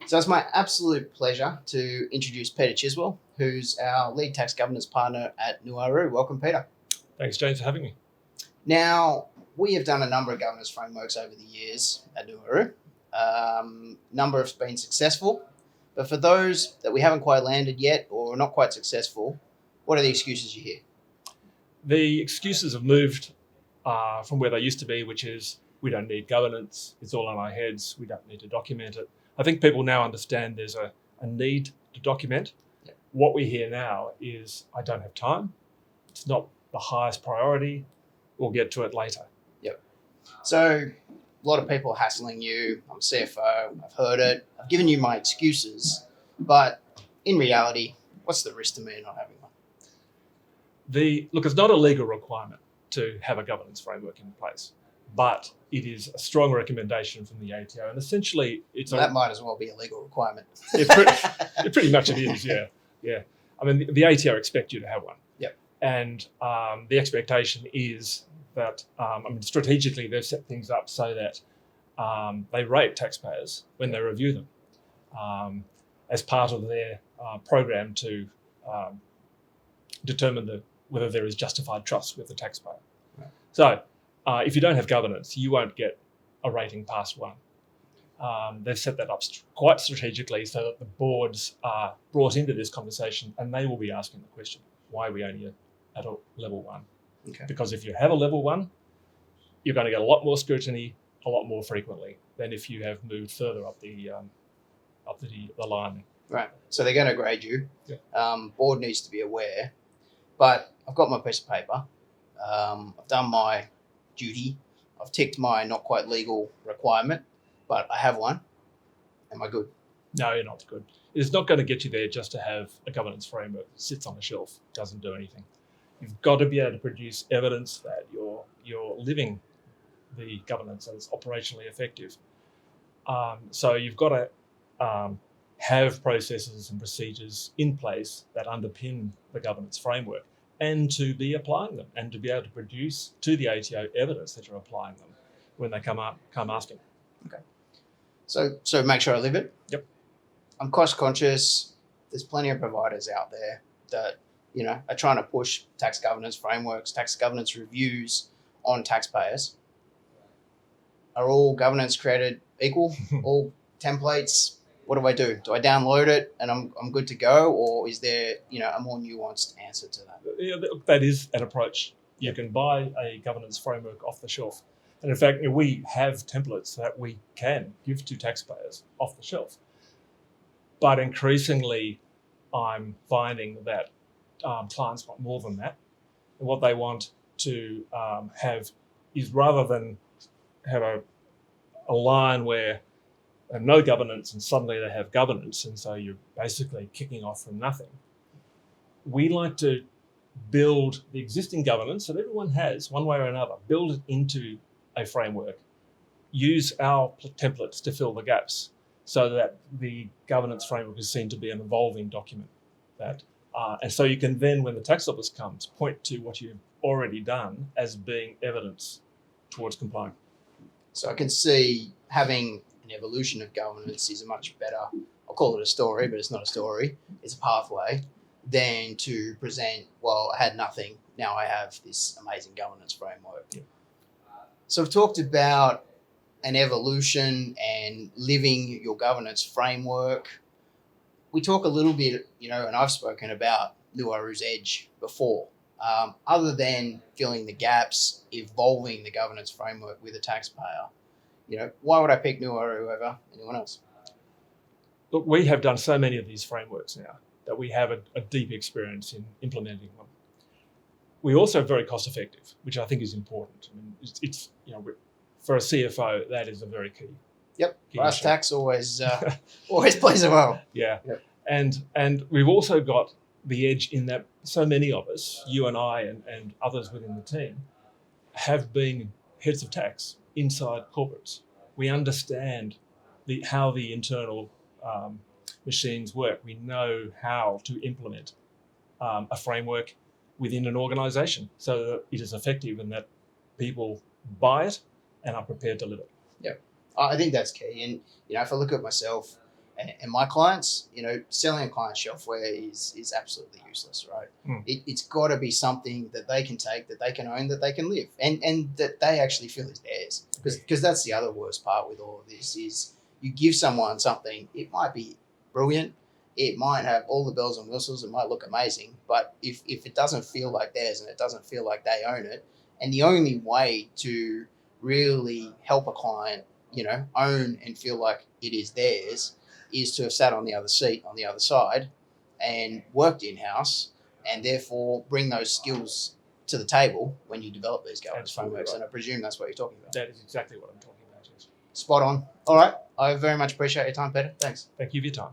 So it's my absolute pleasure to introduce Peter Chiswell, who's our lead tax governance partner at Nuwaru. Welcome, Peter. Thanks, James, for having me. Now, we have done a number of governance frameworks over the years at Nuwaru. Number have been successful, but for those that we haven't quite landed yet or are not quite successful, what are the excuses you hear? The excuses have moved from where they used to be, which is we don't need governance, it's all on our heads, we don't need to document it. I think people now understand there's a need to document. Yep. What we hear now is, I don't have time, it's not the highest priority, we'll get to it later. Yep. So a lot of people are hassling you. I'm CFO, I've heard it, I've given you my excuses, but in reality, what's the risk to me not having one? Look, it's not a legal requirement to have a governance framework in place, but it is a strong recommendation from the ATO. And essentially, that might as well be a legal requirement. Pretty much it is, yeah. I mean, the ATO expect you to have one. Yep. And the expectation is that, strategically, they've set things up so that they rate taxpayers when they review them as part of their program to determine whether there is justified trust with the taxpayer. Right. So if you don't have governance, you won't get a rating past one. They've set that up quite strategically so that the boards are brought into this conversation and they will be asking the question, why are we only at a level one? Okay. Because if you have a level one, you're going to get a lot more scrutiny a lot more frequently than if you have moved further up the line. Right. So they're going to grade you. Yeah. Board needs to be aware. But I've got my piece of paper. I've done my duty. I've ticked my not quite legal requirement, but I have one. Am I good? No, you're not good. It's not going to get you there just to have a governance framework that sits on a shelf, doesn't do anything. You've got to be able to produce evidence that you're living the governance and it's operationally effective. So you've got to have processes and procedures in place that underpin the governance framework and to be applying them and to be able to produce to the ATO evidence that you're applying them when they come asking. Okay. So make sure I live it. Yep. I'm cost conscious. There's plenty of providers out there that, are trying to push tax governance frameworks, tax governance reviews on taxpayers. Are all governance created equal? All templates? What do I do? Do I download it and I'm good to go? Or is there, a more nuanced answer to that? Yeah, that is an approach. You can buy a governance framework off the shelf. And in fact, we have templates that we can give to taxpayers off the shelf. But increasingly, I'm finding that clients want more than that. And what they want to have is, rather than have a line where no governance and suddenly they have governance and so you're basically kicking off from nothing, we like to build the existing governance that everyone has one way or another, build it into a framework, use our templates to fill the gaps so that the governance framework is seen to be an evolving document. And so you can then, when the tax office comes, point to what you've already done as being evidence towards complying. So I can see having an evolution of governance is a much better, I'll call it a story, but it's not a story, it's a pathway, than to present, well, I had nothing, now I have this amazing governance framework. Yeah. So we've talked about an evolution and living your governance framework. We talk a little bit, and I've spoken about Nuwaru's edge before. Other than filling the gaps, evolving the governance framework with a taxpayer, why would I pick Nuwaru over anyone else? Look, we have done so many of these frameworks now that we have a deep experience in implementing them. We're also very cost effective, which I think is important. I mean, it's for a CFO, that is a very key. Yep, key brass issue. tax always plays a role. Yeah, yep. And we've also got the edge in that so many of us, you and I and others within the team, have been heads of tax inside corporates. We understand how the internal machines work. We know how to implement a framework within an organisation so that it is effective and that people buy it and are prepared to live it. Yeah, I think that's key. And if I look at myself, And my clients, selling a client shelfware is absolutely useless, right? It's got to be something that they can take, that they can own, that they can live, and that they actually feel is theirs. Because that's the other worst part with all of this is you give someone something, it might be brilliant, it might have all the bells and whistles, it might look amazing, but if it doesn't feel like theirs and it doesn't feel like they own it, and the only way to really help a client, own and feel like it is theirs is to have sat on the other seat, on the other side, and worked in-house, and therefore bring those skills to the table when you develop these governance frameworks. Right. And I presume that's what you're talking about. That is exactly what I'm talking about, yes. Spot on. All right. I very much appreciate your time, Peter. Thanks. Thank you for your time.